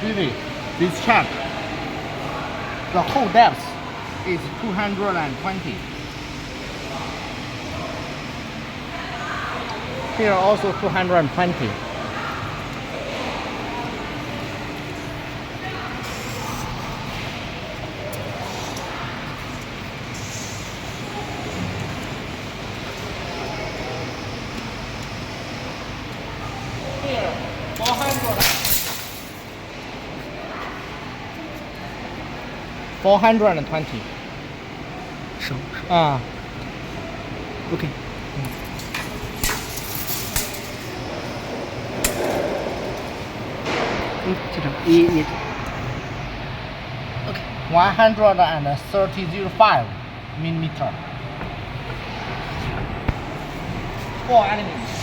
Really, this check. The whole depth is 220. Here also 220. Here 400. 420. 手啊 ，OK。这张也 OK。 130.05 millimeter. 4 elements.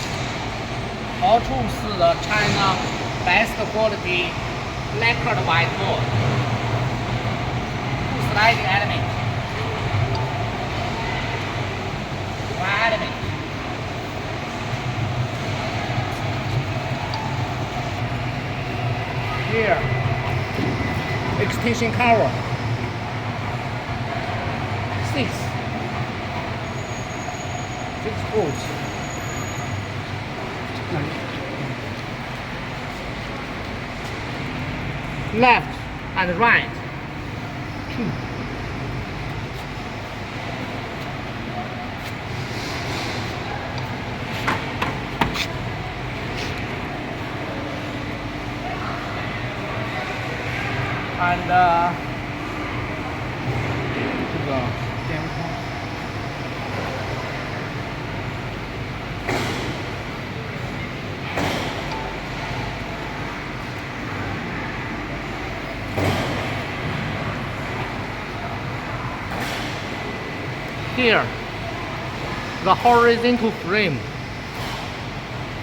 All tools the China best quality lacquered whiteboard. 2 sliding element. 1 element. Here, extension cover. 6 bolts. 哪里？ Left and right. 2. And 这个边框。Here, the horizontal frame.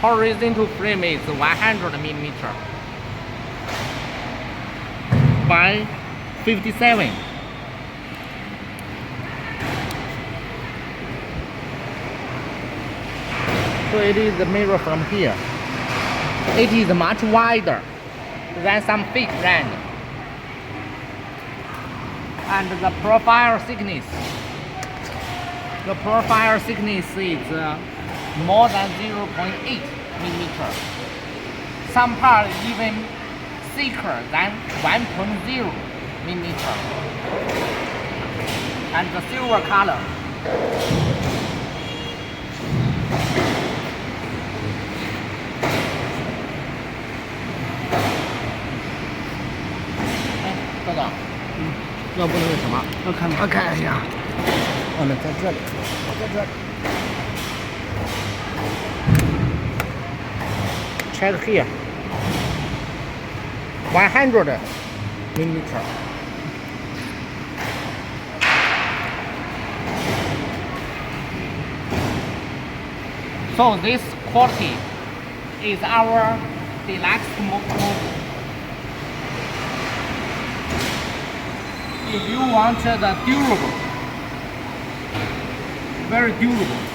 Horizontal frame is 100 millimeter by 57. So it is the mirror from here. It is much wider than some fake brand. And the profile thickness. The profile thickness is more than 0.8 millimeter. Some parts even thicker than 1.0 millimeter. And the silver color.这个，要不那个什么？要看吗？我看一下。哦，那在这里，在这里。Check here. 100 millimeter. So this quality is our deluxe model. If you want the durable, very durable,